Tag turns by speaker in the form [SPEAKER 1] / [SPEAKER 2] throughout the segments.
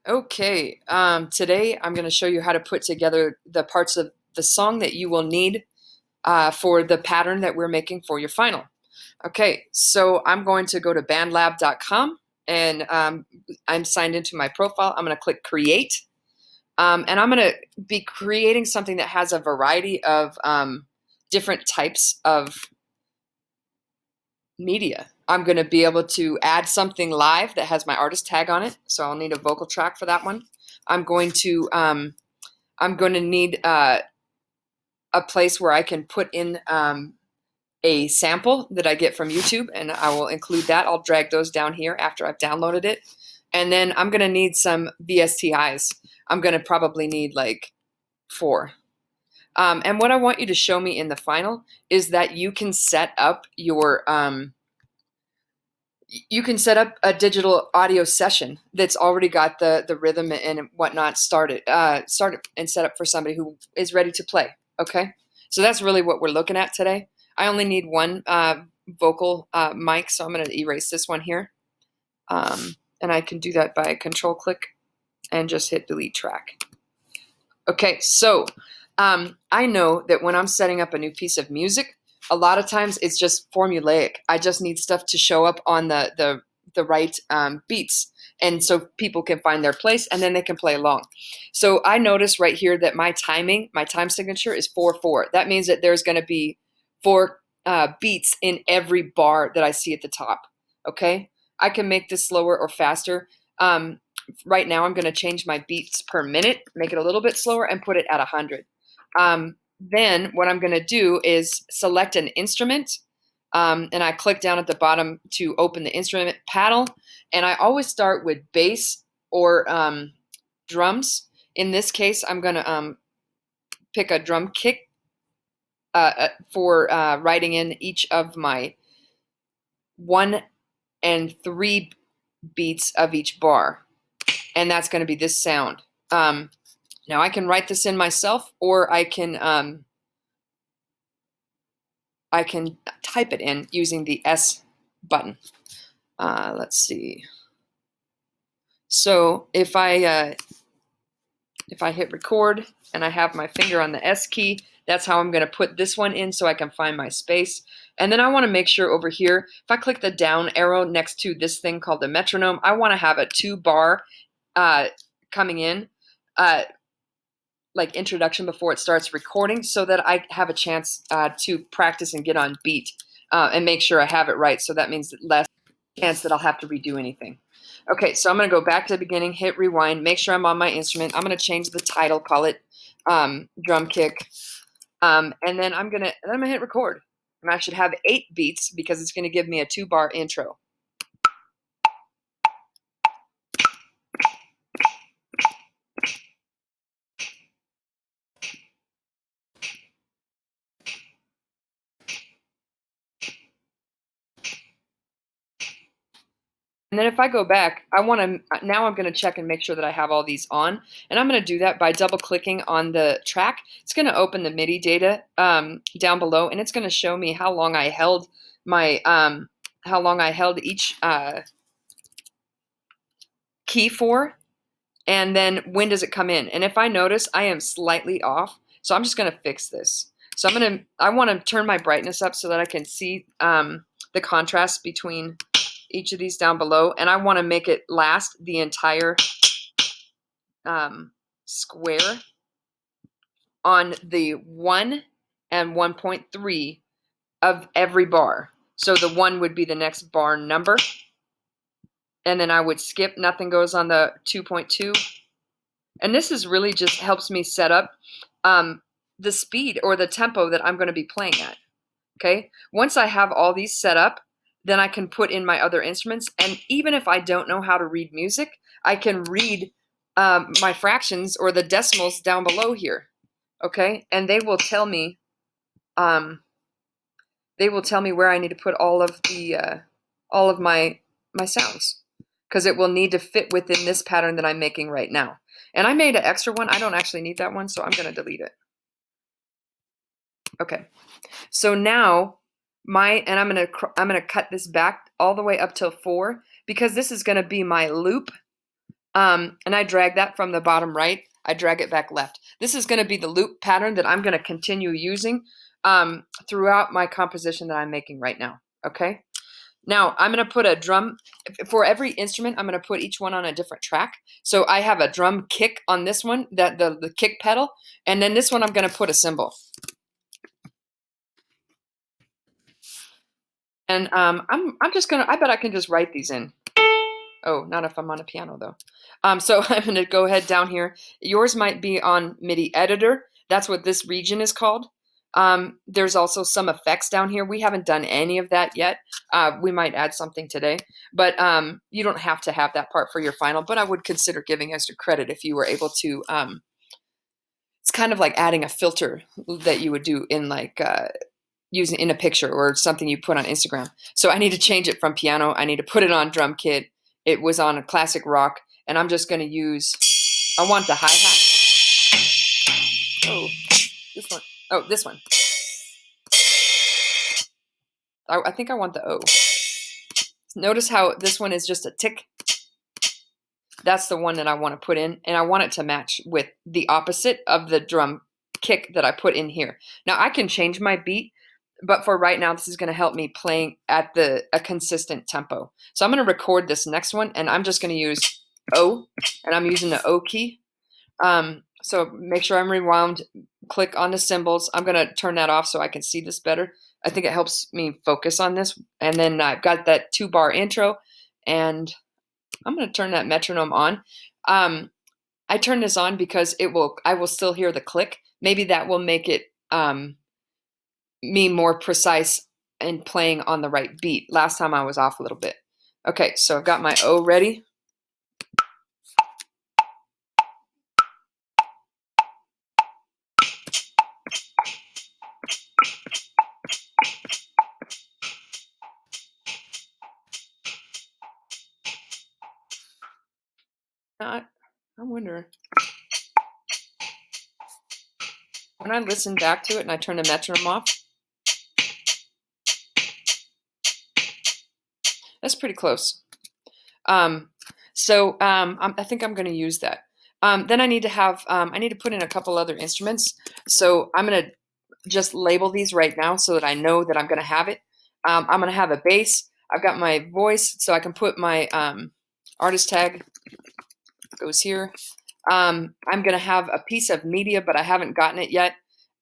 [SPEAKER 1] Okay, today I'm going to show you how to put together the parts of the song that you will need for the pattern that we're making for your final. Okay, so I'm going to go to bandlab.com and I'm signed into my profile. I'm going to click create and I'm going to be creating something that has a variety of different types of media. I'm going to be able to add something live that has my artist tag on it, so I'll need a vocal track for that one. I'm going to need a place where I can put in a sample that I get from YouTube, and I will include that. I'll drag those down here after I've downloaded it. And then I'm going to need some VSTIs. I'm going to probably need like 4. And what I want you to show me in the final is that you can set up your a digital audio session that's already got the rhythm and whatnot started and set up for somebody who is ready to play. Okay, so that's really what we're looking at today. I only need one vocal mic, so I'm going to erase this one here, and I can do that by control click and just hit delete track. Okay, so I know that when I'm setting up a new piece of music, a lot of times it's just formulaic. I just need stuff to show up on the right beats, and so people can find their place and then they can play along. So I notice right here that my time signature is 4/4. That means that there's going to be 4 beats in every bar that I see at the top. Okay, I can make this slower or faster. Right now I'm going to change my beats per minute, make it a little bit slower, and put it at 100. Then what I'm going to do is select an instrument, and I click down at the bottom to open the instrument panel, and I always start with bass or drums. In this case, I'm going to pick a drum kick for writing in each of my 1 and 3 beats of each bar, and that's going to be this sound. Now I can write this in myself, or I can type it in using the S button. Let's see. So if I hit record and I have my finger on the S key, that's how I'm going to put this one in so I can find my space. And then I want to make sure over here, if I click the down arrow next to this thing called the metronome, I want to have a 2-bar coming in, like introduction before it starts recording, so that I have a chance to practice and get on beat and make sure I have it right. So that means less chance that I'll have to redo anything. Okay, so I'm going to go back to the beginning, hit rewind, make sure I'm on my instrument. I'm going to change the title, call it drum kick, and then I'm going to hit record. And I should have 8 beats because it's going to give me a 2-bar intro. And then if I go back, now I'm going to check and make sure that I have all these on. And I'm going to do that by double clicking on the track. It's going to open the MIDI data down below, and it's going to show me how long I held each key for, and then when does it come in. And if I notice I am slightly off, so I'm just going to fix this. So I want to turn my brightness up so that I can see the contrast between each of these down below, and I want to make it last the entire square on the 1 and 1.3 of every bar. So the 1 would be the next bar number, and then I would skip, nothing goes on the 2.2. And this is really just helps me set up the speed or the tempo that I'm going to be playing at. Okay, once I have all these set up, then I can put in my other instruments. And even if I don't know how to read music, I can read my fractions or the decimals down below here. Okay, and they will tell me where I need to put all of my sounds, because it will need to fit within this pattern that I'm making right now. And I made an extra one. I don't actually need that one, so I'm going to delete it. Okay, so now I'm gonna cut this back all the way up till 4, because this is gonna be my loop and I drag that from the bottom right. I drag it back left. This is going to be the loop pattern that I'm going to continue using throughout my composition that I'm making right now. Okay. Now I'm going to put a drum for every instrument. I'm going to put each one on a different track. So I have a drum kick on this one, that the kick pedal, and then this one I'm going to put a cymbal. And I'm just gonna. I bet I can just write these in. Oh, not if I'm on a piano though. So I'm gonna go ahead down here. Yours might be on MIDI editor. That's what this region is called. There's also some effects down here. We haven't done any of that yet. We might add something today, but you don't have to have that part for your final, but I would consider giving extra credit if you were able to. It's kind of like adding a filter that you would do in like using in a picture or something you put on Instagram. So I need to change it from piano. I need to put it on drum kit. It was on a classic rock, and I'm just going to use, I want the hi-hat. Oh, this one. Oh, this one. I think I want the O. Notice how this one is just a tick. That's the one that I want to put in, and I want it to match with the opposite of the drum kick that I put in here. Now I can change my beat, but for right now, this is going to help me playing at a consistent tempo. So I'm going to record this next one, and I'm just going to use O, and I'm using the O key. So make sure I'm rewound, click on the cymbals. I'm going to turn that off so I can see this better. I think it helps me focus on this. And then I've got that 2-bar intro, and I'm going to turn that metronome on. I turn this on because I will still hear the click. Maybe that will make it me more precise in playing on the right beat. Last time I was off a little bit. Okay, so I've got my O ready. I wonder, when I listen back to it and I turn the metronome off, that's pretty close. I think I'm going to use that. Then I need to put in a couple other instruments. So I'm going to just label these right now so that I know that I'm going to have it. I'm going to have a bass. I've got my voice, so I can put my artist tag goes here. I'm going to have a piece of media, but I haven't gotten it yet.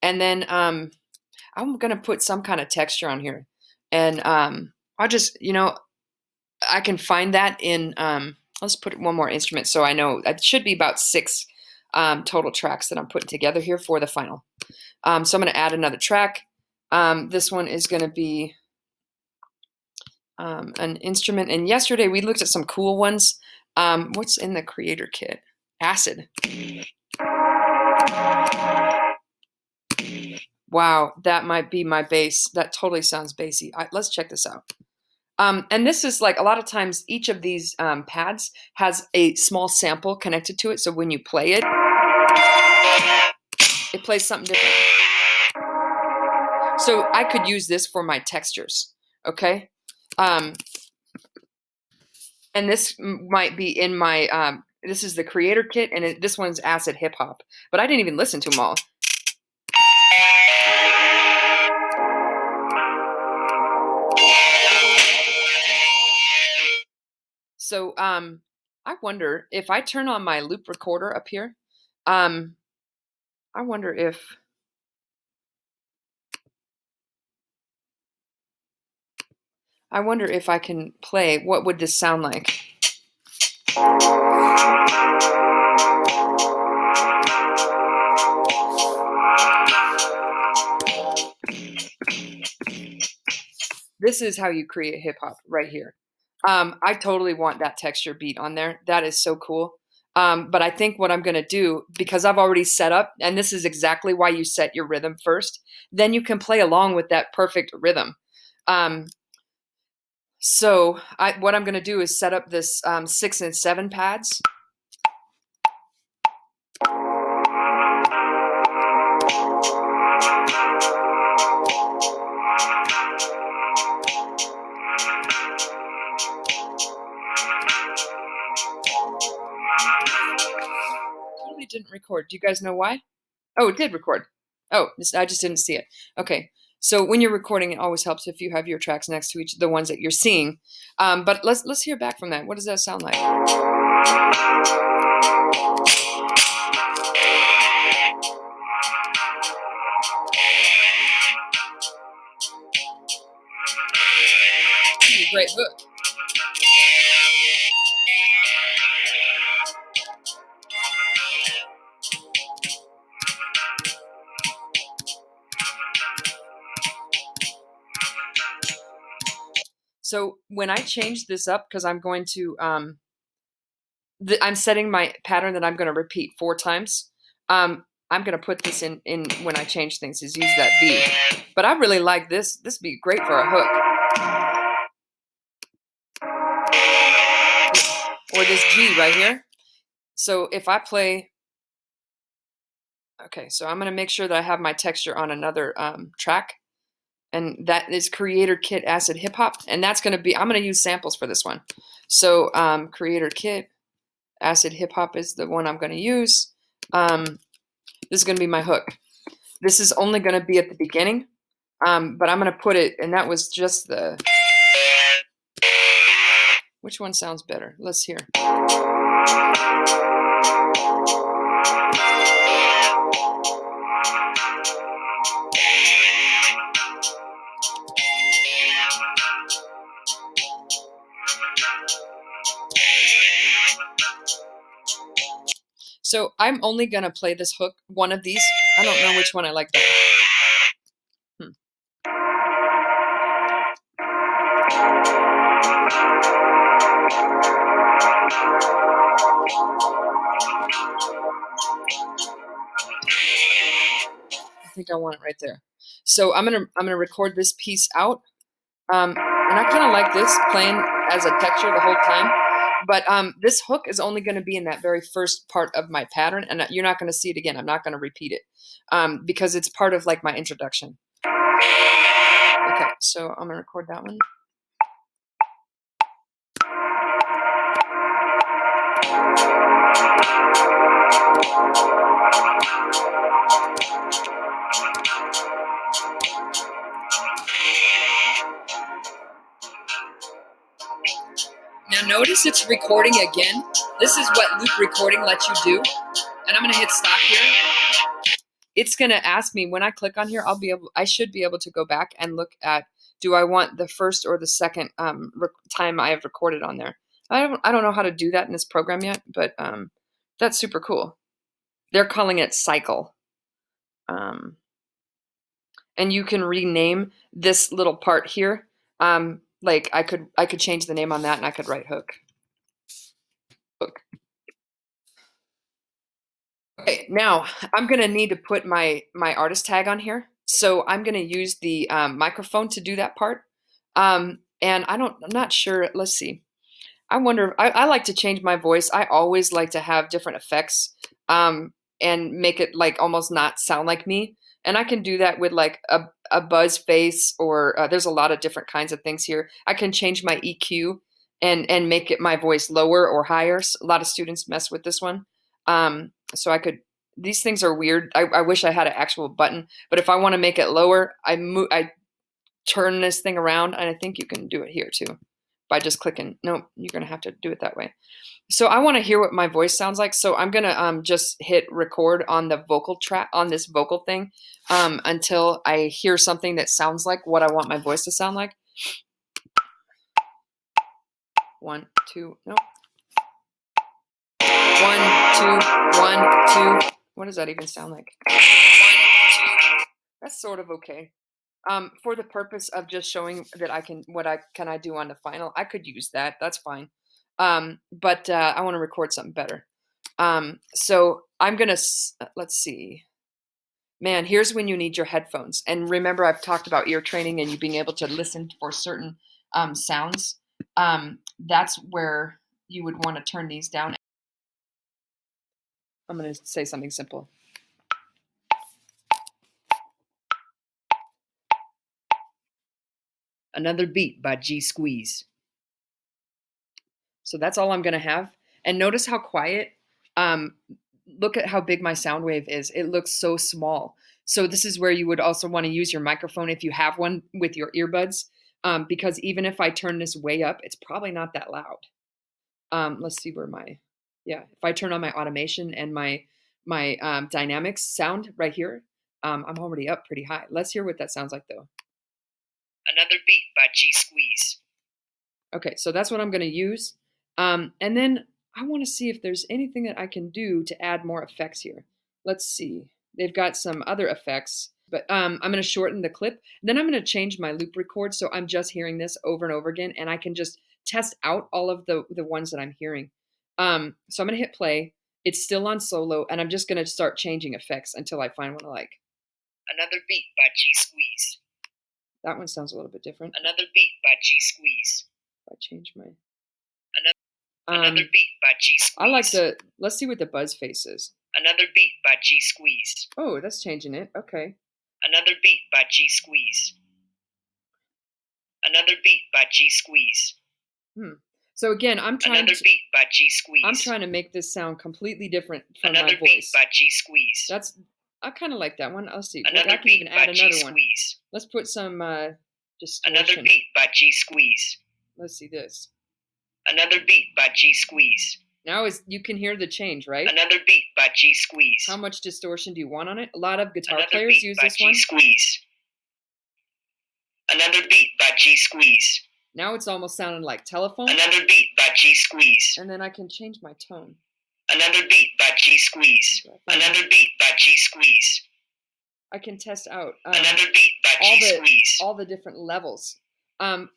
[SPEAKER 1] And then I'm going to put some kind of texture on here. And I'll just, I can find that in, let's put one more instrument so I know. It should be about 6 total tracks that I'm putting together here for the final. So I'm going to add another track. This one is going to be an instrument. And yesterday we looked at some cool ones. What's in the creator kit? Acid. Wow, that might be my bass. That totally sounds bassy. Let's check this out. And this is like a lot of times each of these pads has a small sample connected to it. So when you play it, it plays something different. So I could use this for my textures. Okay. And this might be in my, this is the creator kit, and this one's acid hip hop. But I didn't even listen to them all. So I wonder if I turn on my loop recorder up here, I wonder if I can play. What would this sound like? This is how you create hip hop right here. I totally want that texture beat on there. That is so cool. But I think what I'm going to do, because I've already set up, and this is exactly why you set your rhythm first, then you can play along with that perfect rhythm. So what I'm going to do is set up this 6 and 7 pads. Totally didn't record. Do you guys know why? Oh, it did record. Oh, I just didn't see it. Okay. So when you're recording, it always helps if you have your tracks next to the ones that you're seeing. But let's hear back from that. What does that sound like? Great hook. So when I change this up, because I'm going to, I'm setting my pattern that I'm going to repeat 4 times. I'm going to put this in when I change things, is use that V. But I really like this. This would be great for a hook. Or this G right here. So if I play, okay, so I'm going to make sure that I have my texture on another track. And that is Creator Kit Acid Hip Hop. And that's going to be, I'm going to use samples for this one. So Creator Kit Acid Hip Hop is the one I'm going to use. This is going to be my hook. This is only going to be at the beginning, but I'm going to put it, and that was just the, which one sounds better? Let's hear. So I'm only going to play this hook, one of these. I don't know which one I like better. I think I want it right there. So I'm gonna record this piece out, and I kind of like this playing as a texture the whole time. But this hook is only going to be in that very first part of my pattern, and you're not going to see it again. I'm not going to repeat it because it's part of like my introduction. Okay, so I'm going to record that one. Now notice it's recording again. This is what loop recording lets you do. And I'm going to hit stop here. It's going to ask me when I click on here, I should be able to go back and look at, do I want the first or the second time I have recorded on there? I don't know how to do that in this program yet, but that's super cool. They're calling it cycle. And you can rename this little part here. Like I could change the name on that, and I could write hook. Okay, now I'm gonna need to put my artist tag on here. So I'm gonna use the microphone to do that part. And I'm not sure. Let's see. I wonder. I like to change my voice. I always like to have different effects and make it like almost not sound like me. And I can do that with like a buzz face, or there's a lot of different kinds of things here. I can change my EQ and make it my voice lower or higher. So a lot of students mess with this one. So I could. These things are weird. I wish I had an actual button, but if I want to make it lower, I turn this thing around, and I think you can do it here too by just clicking. No, you're gonna have to do it that way. So I want to hear what my voice sounds like. So I'm gonna just hit record on the vocal track on this vocal thing until I hear something that sounds like what I want my voice to sound like. 1, 2, no. 1, 2, 1, 2. What does that even sound like? 1, 2. That's sort of okay. For the purpose of just showing that I can I do on the final, I could use that. That's fine. But I want to record something better. So I'm gonna let's see. Man, here's when you need your headphones. And remember, I've talked about ear training and you being able to listen for certain sounds. That's where you would want to turn these down. I'm going to say something simple. Another beat by G Squeeze. So that's all I'm going to have. And notice how quiet. Look at how big my sound wave is. It looks so small. So this is where you would also want to use your microphone if you have one with your earbuds, because even if I turn this way up, it's probably not that loud. Let's see where if I turn on my automation and my dynamics sound right here, I'm already up pretty high. Let's hear what that sounds like though.
[SPEAKER 2] Another beat by G Squeeze.
[SPEAKER 1] Okay, so that's what I'm going to use. And then I want to see if there's anything that I can do to add more effects here. Let's see. They've got some other effects, but I'm going to shorten the clip. Then I'm going to change my loop record so I'm just hearing this over and over again, and I can just test out all of the ones that I'm hearing. So I'm going to hit play. It's still on solo, and I'm just going to start changing effects until I find one I like.
[SPEAKER 2] Another beat by G Squeeze.
[SPEAKER 1] That one sounds a little bit different.
[SPEAKER 2] Another beat by G Squeeze.
[SPEAKER 1] If I change my...
[SPEAKER 2] Another beat by G Squeeze.
[SPEAKER 1] I like let's see what the buzz face is.
[SPEAKER 2] Another beat by G Squeeze.
[SPEAKER 1] Oh, that's changing it. Okay.
[SPEAKER 2] Another beat by G Squeeze. Another beat by G Squeeze.
[SPEAKER 1] So again, I'm trying
[SPEAKER 2] beat by G Squeeze.
[SPEAKER 1] I'm trying to make this sound completely different from
[SPEAKER 2] my voice.
[SPEAKER 1] Another beat
[SPEAKER 2] by G Squeeze.
[SPEAKER 1] I kind of like that one. Let's see.
[SPEAKER 2] Another
[SPEAKER 1] I can
[SPEAKER 2] beat
[SPEAKER 1] even add
[SPEAKER 2] by
[SPEAKER 1] another
[SPEAKER 2] G Squeeze.
[SPEAKER 1] one. Let's put some distortion.
[SPEAKER 2] Another beat by G Squeeze.
[SPEAKER 1] Let's see this.
[SPEAKER 2] Another beat by G Squeeze.
[SPEAKER 1] Now you can hear the change, right?
[SPEAKER 2] Another beat by G Squeeze.
[SPEAKER 1] How much distortion do you want on it? A lot of guitar
[SPEAKER 2] Another
[SPEAKER 1] players
[SPEAKER 2] beat
[SPEAKER 1] use
[SPEAKER 2] by
[SPEAKER 1] this
[SPEAKER 2] G
[SPEAKER 1] one.
[SPEAKER 2] Squeeze. Another beat by G Squeeze.
[SPEAKER 1] Now it's almost sounding like telephone.
[SPEAKER 2] Another beat by G Squeeze.
[SPEAKER 1] And then I can change my tone.
[SPEAKER 2] Another beat by G Squeeze. Another beat by G Squeeze.
[SPEAKER 1] I can test out
[SPEAKER 2] another beat by G Squeeze.
[SPEAKER 1] All the different levels.
[SPEAKER 2] Another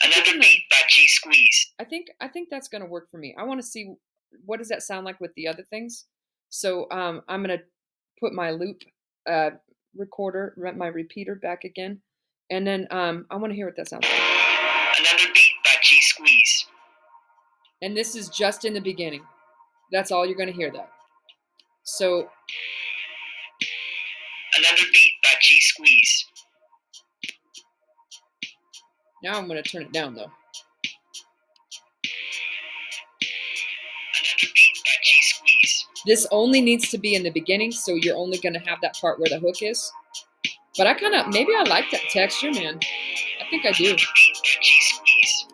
[SPEAKER 2] beat by G Squeeze.
[SPEAKER 1] I think that's going to work for me. I want to see what does that sound like with the other things. So I'm going to put my loop recorder, my repeater back again, and then I want to hear what that sounds like.
[SPEAKER 2] Another beat by G Squeeze.
[SPEAKER 1] And this is just in the beginning. That's all you're going to hear that. So
[SPEAKER 2] another beat by G Squeeze.
[SPEAKER 1] Now I'm going to turn it down though.
[SPEAKER 2] Another beat by G Squeeze.
[SPEAKER 1] This only needs to be in the beginning, so you're only going to have that part where the hook is. But maybe I like that texture, man. I think I do.
[SPEAKER 2] Another beat by G Squeeze.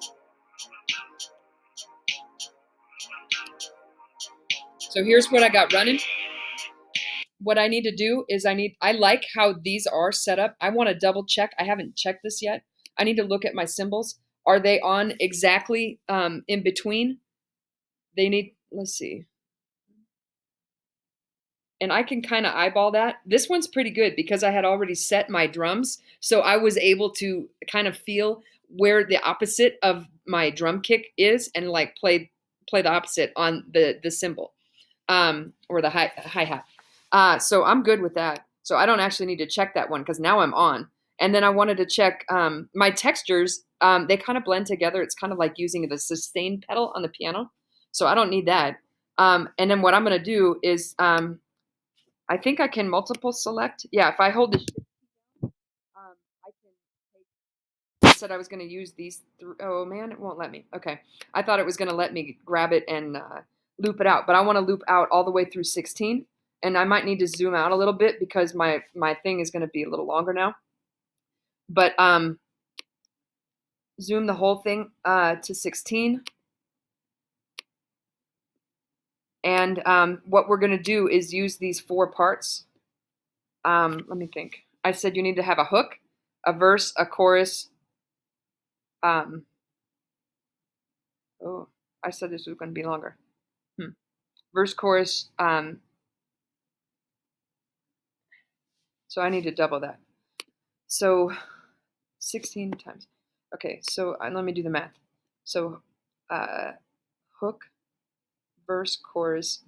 [SPEAKER 1] So here's what I got running. What I need to do is I like how these are set up. I want to double check. I haven't checked this yet. I need to look at my cymbals. Are they on exactly in between? Let's see. And I can kind of eyeball that. This one's pretty good because I had already set my drums. So I was able to kind of feel where the opposite of my drum kick is and like play the opposite on the cymbal or the hi-hat. So I'm good with that. So I don't actually need to check that one because now I'm on. And then I wanted to check my textures. They kind of blend together. It's kind of like using the sustain pedal on the piano. So I don't need that. And then what I'm going to do is I think I can multiple select. Yeah, if I hold the shift key down, I can take. I said I was going to use these. Oh man, it won't let me. Okay, I thought it was going to let me grab it and loop it out, but I want to loop out all the way through 16, and I might need to zoom out a little bit because my thing is going to be a little longer now. But zoom the whole thing to 16. And what we're going to do is use these 4 parts. Let me think. I said you need to have a hook, a verse, a chorus. Oh, I said this was going to be longer. Verse, chorus. So I need to double that. So 16 times. Okay, so let me do the math. So hook, verse, chorus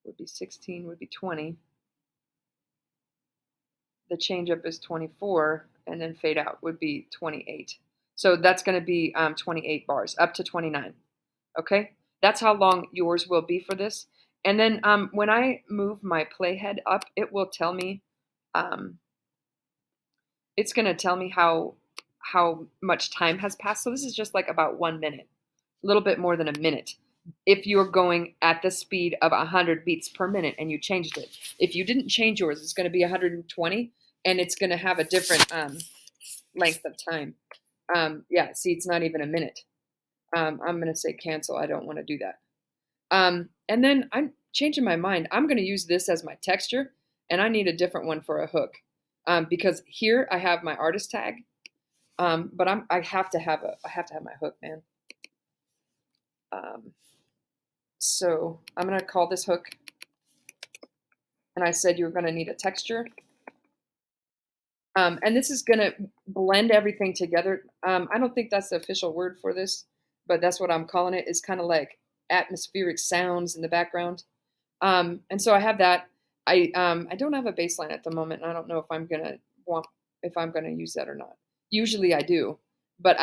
[SPEAKER 1] would be 16, would be 20. The change up is 24, and then fade out would be 28. So that's going to be 28 bars, up to 29. Okay, that's how long yours will be for this. And then when I move my playhead up, it will tell me, it's going to tell me how much time has passed. So this is just like about 1 minute. a little bit more than a minute. If you're going at the speed of 100 beats per minute and you changed it. If you didn't change yours, it's going to be 120 and it's going to have a different length of time. Yeah, see, it's not even a minute. I'm going to say cancel. I don't want to do that. And then I'm changing my mind. I'm going to use this as my texture, and I need a different one for a hook. Because here I have my artist tag, but I have to have my hook, man. So I'm going to call this hook, and I said you're going to need a texture. And this is going to blend everything together. I don't think that's the official word for this, but that's what I'm calling it. It's kind of like atmospheric sounds in the background. And so I have that. I don't have a bass line at the moment, and I don't know if I'm gonna use that or not. Usually I do, but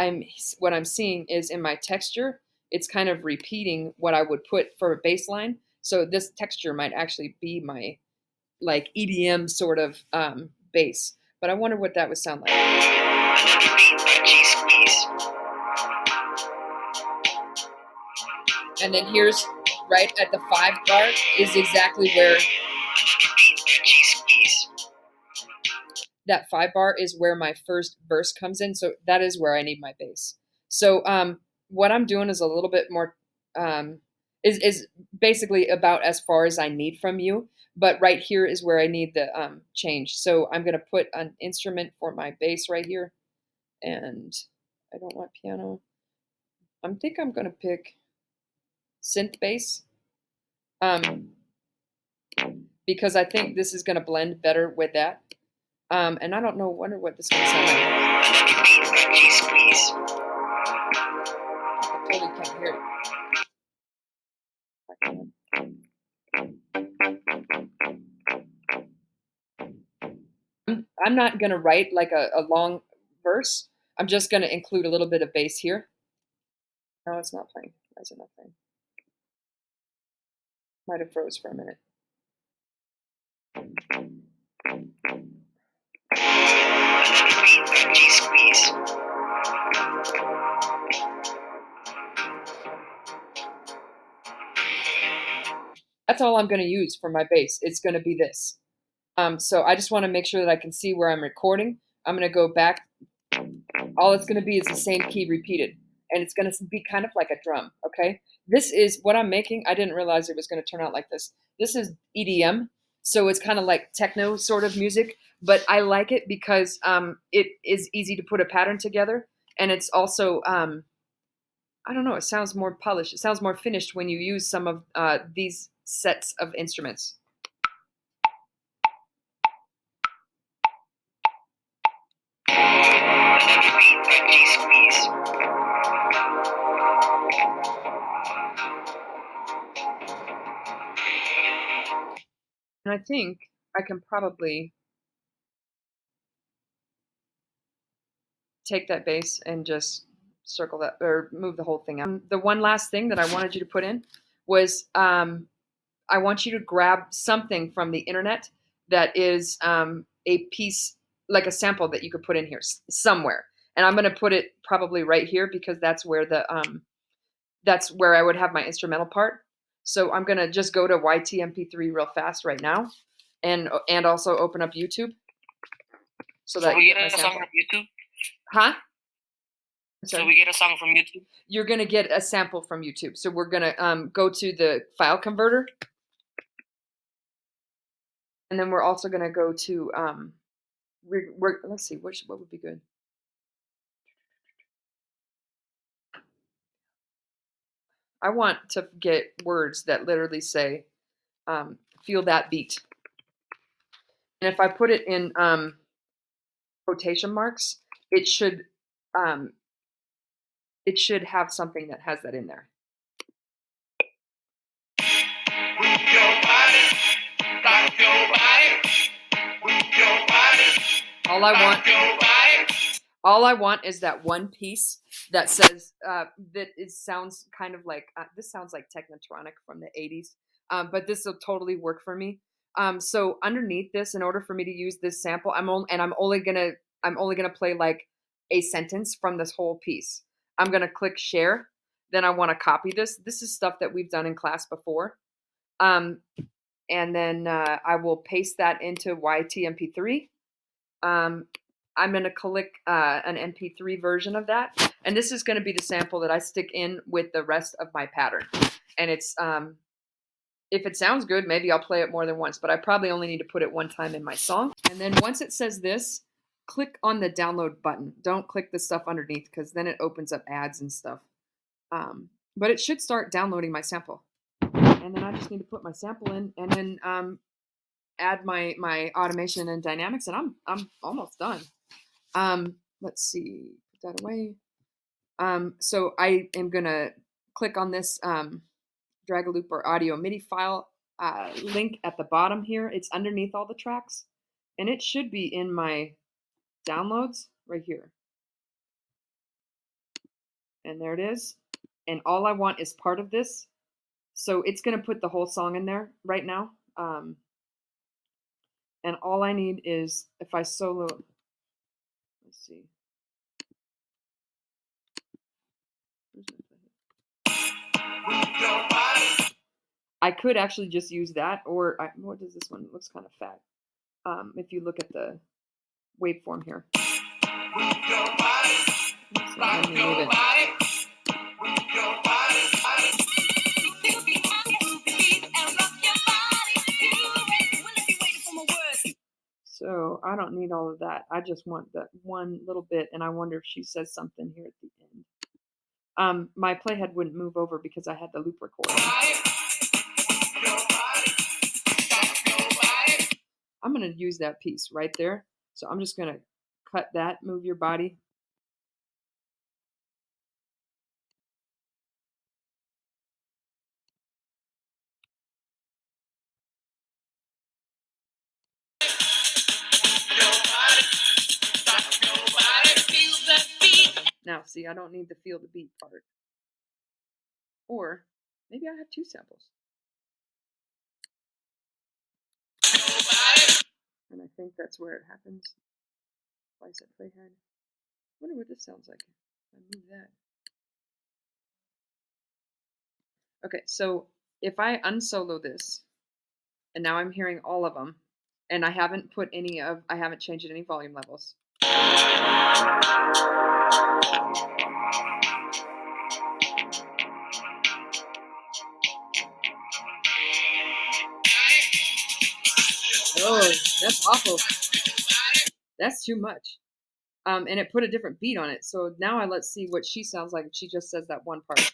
[SPEAKER 1] what I'm seeing is in my texture, it's kind of repeating what I would put for a bass line. So this texture might actually be my like EDM sort of bass. But I wonder what that would sound like.
[SPEAKER 2] Another beat by G Squeeze.
[SPEAKER 1] And then here's right at the 5 bar is exactly where
[SPEAKER 2] Another beat by G Squeeze.
[SPEAKER 1] that 5 bar is where my first verse comes in. So that is where I need my bass. So what I'm doing is a little bit more is basically about as far as I need from you. But right here is where I need the change. So I'm going to put an instrument for my bass right here. And I don't want piano. I think I'm going to pick synth bass. Because I think this is going to blend better with that. And I don't know, wonder what this is going to sound like.
[SPEAKER 2] Another beat by G Squeeze.
[SPEAKER 1] I totally can't hear it. I'm not going to write like a long verse. I'm just going to include a little bit of bass here. No, it's not playing. Why is it not playing? Might have froze for a minute.
[SPEAKER 2] Another beat by G Squeeze.
[SPEAKER 1] That's all I'm going to use for my bass. It's going to be this. So I just want to make sure that I can see where I'm recording. I'm going to go back. All it's going to be is the same key repeated. And it's going to be kind of like a drum, okay? This is what I'm making. I didn't realize it was going to turn out like this. This is EDM, so it's kind of like techno sort of music, but I like it because it is easy to put a pattern together, and it's also, I don't know, it sounds more polished. It sounds more finished when you use some of these sets of instruments.
[SPEAKER 2] Another beat by G Squeeze.
[SPEAKER 1] And I think I can probably take that bass and just circle that or move the whole thing out. The one last thing that I wanted you to put in was I want you to grab something from the internet that is a piece, like a sample that you could put in here somewhere. And I'm going to put it probably right here because that's where that's where I would have my instrumental part. So I'm going to just go to YTMP3 real fast right now, and also open up YouTube. So that
[SPEAKER 2] we get a song from YouTube?
[SPEAKER 1] Huh?
[SPEAKER 2] So we get a song from YouTube?
[SPEAKER 1] You're going to get a sample from YouTube. So we're going to go to the file converter. And then we're also going to go to, let's see, what would be good? I want to get words that literally say, feel that beat. And if I put it in quotation marks, it should have something that has that in there.
[SPEAKER 2] Move your body, rock your body, move your body,
[SPEAKER 1] All I want,
[SPEAKER 2] rock your body.
[SPEAKER 1] all I want is that one piece that says that it sounds kind of like this sounds like Technotronic from the 80s, but this will totally work for me. So underneath this, in order for me to use this sample, I'm only gonna play like a sentence from this whole piece. I'm gonna click share, then I want to copy this. This is stuff that we've done in class before. And then I will paste that into YTMP3. I'm going to click an MP3 version of that. And this is going to be the sample that I stick in with the rest of my pattern. And it's, if it sounds good, maybe I'll play it more than once, but I probably only need to put it one time in my song. And then once it says this, click on the download button. Don't click the stuff underneath because then it opens up ads and stuff. But it should start downloading my sample. And then I just need to put my sample in and then add my automation and dynamics, and I'm almost done. Let's see, put that away. So I am gonna click on this drag a loop or audio MIDI file link at the bottom here. It's underneath all the tracks, and it should be in my downloads right here. And there it is. And all I want is part of this. So it's gonna put the whole song in there right now. And all I need is, if I solo, let's see. I could actually just use that, or what does this one? It looks kind of fat. If you look at the waveform here. So let me move it. So I don't need all of that. I just want that one little bit, and I wonder if she says something here at the end. My playhead wouldn't move over because I had the loop recorder. I'm going to use that piece right there. So I'm just going to cut that, move your body. Now, see, I don't need the feel the beat part. Or maybe I have two samples. And I think that's where it happens. Twice at playhead. I wonder what this sounds like if I move that. Okay, so if I unsolo this, and now I'm hearing all of them, and I haven't changed any volume levels. Oh, that's awful. That's too much. And it put a different beat on it. So now let's see what she sounds like if she just says that one part.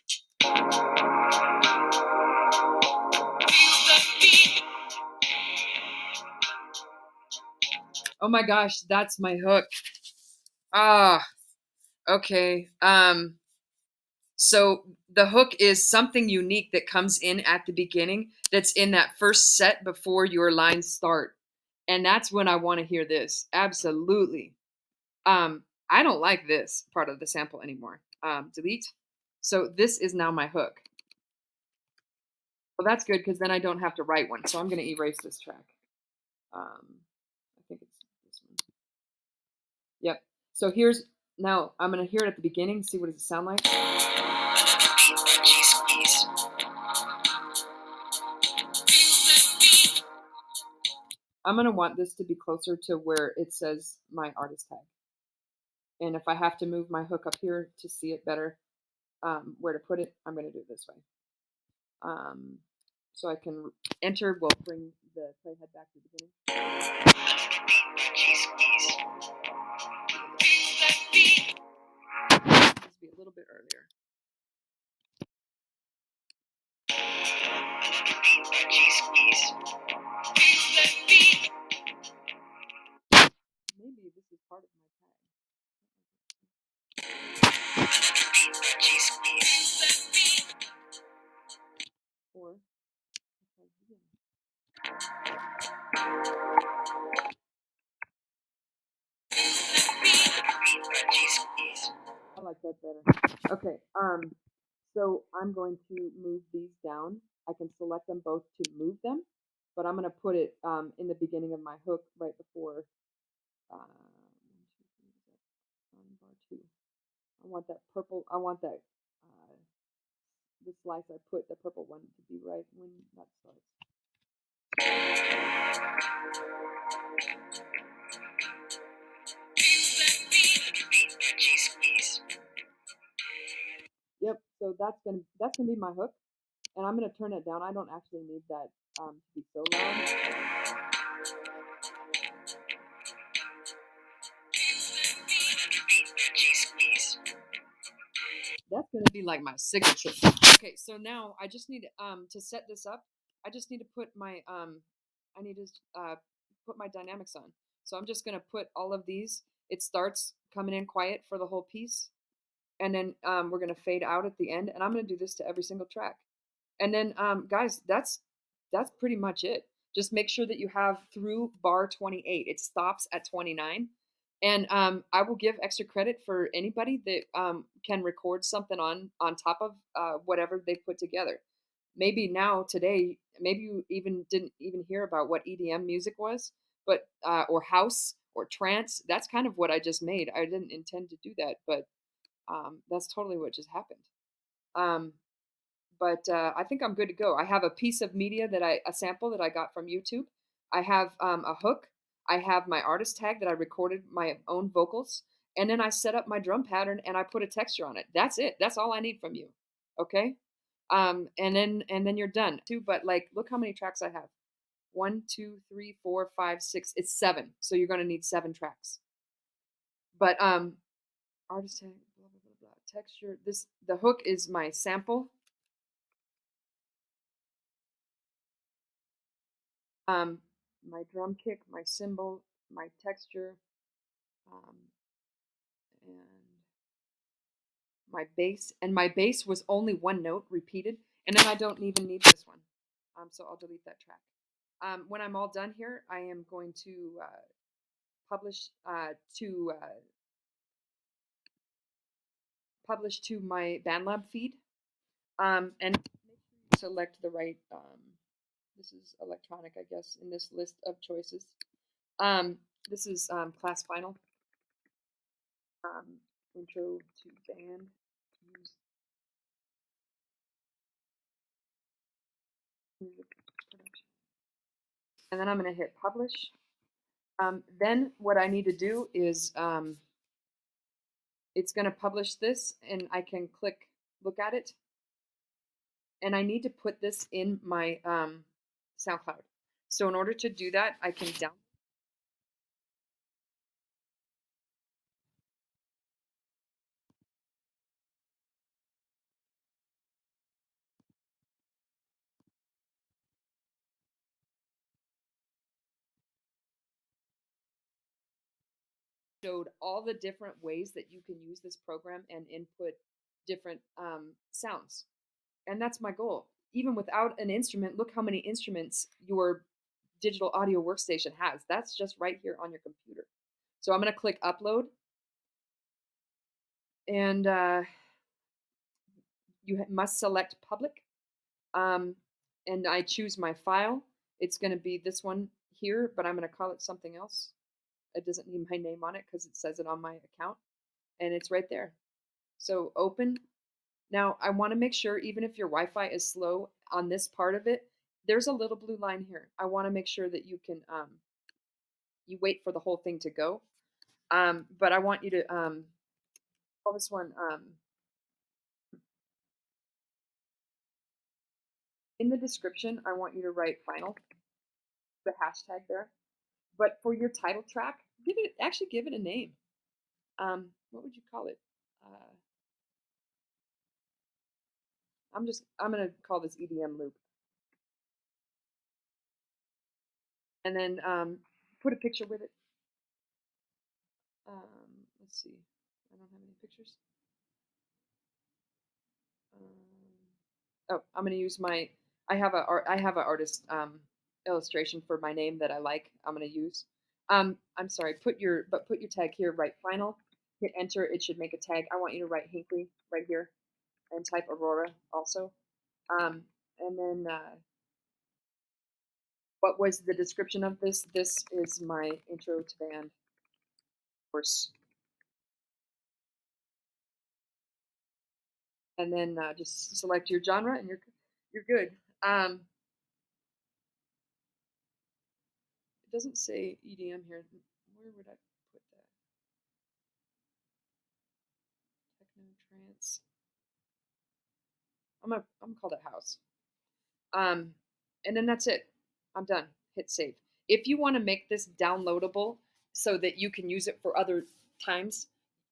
[SPEAKER 1] Oh my gosh, that's my hook. Okay. So the hook is something unique that comes in at the beginning that's in that first set before your lines start. And that's when I want to hear this. Absolutely. I don't like this part of the sample anymore. Delete. So this is now my hook. Well, that's good because then I don't have to write one. So I'm going to erase this track. I think it's this one. Yep. So now I'm going to hear it at the beginning. See what does it sound like. I'm going to want this to be closer to where it says my artist tag. And if I have to move my hook up here to see it better, where to put it, I'm going to do it this way. So I can enter, will bring the playhead back to the beginning. Just be a little bit earlier. Maybe this is part of my tag. Or I like that better. Okay. So I'm going to move these down. I can select them both to move them, but I'm going to put it in the beginning of my hook right before bar 2. I want that purple. I want that the slice I put the purple one to be right when that starts. Yep, so that's gonna be my hook, and I'm gonna turn it down. I don't actually need that to be so loud. That's gonna be like my signature. Okay, so now I just need to set this up. I just need to put my I need to put my dynamics on. So I'm just gonna put all of these. It starts coming in quiet for the whole piece, and then we're gonna fade out at the end. And I'm gonna do this to every single track. And then guys, that's pretty much it. Just make sure that you have through bar 28. It stops at 29. And I will give extra credit for anybody that can record something on top of whatever they put together. Maybe now today, maybe you even didn't even hear about what EDM music was, but or house or trance. That's kind of what I just made. I didn't intend to do that, but that's totally what just happened. Um, but I think I'm good to go. I have a piece of media a sample that I got from YouTube. I have a hook. I have my artist tag that I recorded my own vocals, and then I set up my drum pattern and I put a texture on it. That's it. That's all I need from you. Okay. And then you're done. But like, look how many tracks I have. 1, 2, 3, 4, 5, 6. It's 7. So you're gonna need 7 tracks. But artist tag, blah blah blah blah. Texture. The hook is my sample. My drum kick, my cymbal, my texture, um, and my bass. And my bass was only one note repeated, and then I don't even need this one. So I'll delete that track. When I'm all done here, I am going to publish to my Bandlab feed, and make sure you select the right. This is electronic, I guess, in this list of choices. This is class final. Intro to band. Music production. And then I'm going to hit publish. Then what I need to do is it's going to publish this, and I can click look at it. And I need to put this in my SoundCloud. So in order to do that, I can download all the different ways that you can use this program and input different sounds. And that's my goal. Even without an instrument, look how many instruments your digital audio workstation has. That's just right here on your computer. So I'm going to click upload, and you must select public. And I choose my file. It's going to be this one here, but I'm going to call it something else. It doesn't need my name on it because it says it on my account, and it's right there. So open. Now I want to make sure, even if your Wi-Fi is slow on this part of it, there's a little blue line here. I want to make sure that you can you wait for the whole thing to go. But I want you to call this one in the description. I want you to write final, the hashtag there. But for your title track, give it a name. What would you call it? I'm gonna call this EDM loop, and then put a picture with it. Let's see. I don't have any pictures. Oh, I'm gonna use my. I have a artist illustration for my name that I like. I'm gonna use. I'm sorry. Put your tag here. Write final. Hit enter. It should make a tag. I want you to write Hinkley right here, and type Aurora also. And then what was the description of this? This is my intro to band course. and then just select your genre, and you're good. It doesn't say EDM here. Where would I put that? Techno trance. I'm gonna call it house. And then that's it. I'm done. Hit save. If you want to make this downloadable so that you can use it for other times,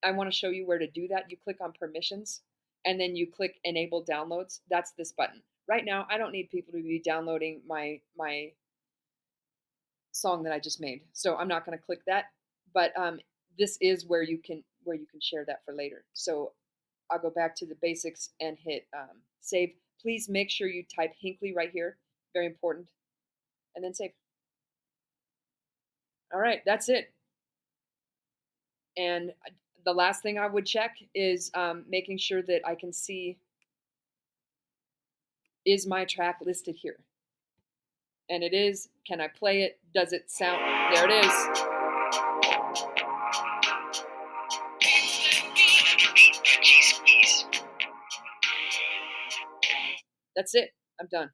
[SPEAKER 1] I want to show you where to do that. You click on permissions and then you click enable downloads. That's this button. Right now, I don't need people to be downloading my song that I just made, so I'm not going to click that. But this is where you can share that for later. So I'll go back to the basics and hit save. Please make sure you type Hinckley right here. Very important. And then save. All right, that's it. And the last thing I would check is making sure that I can see, is my track listed here? And it is. Can I play it? Does it sound? There it is.
[SPEAKER 2] Another beat by G Squeeze.
[SPEAKER 1] That's it. I'm done.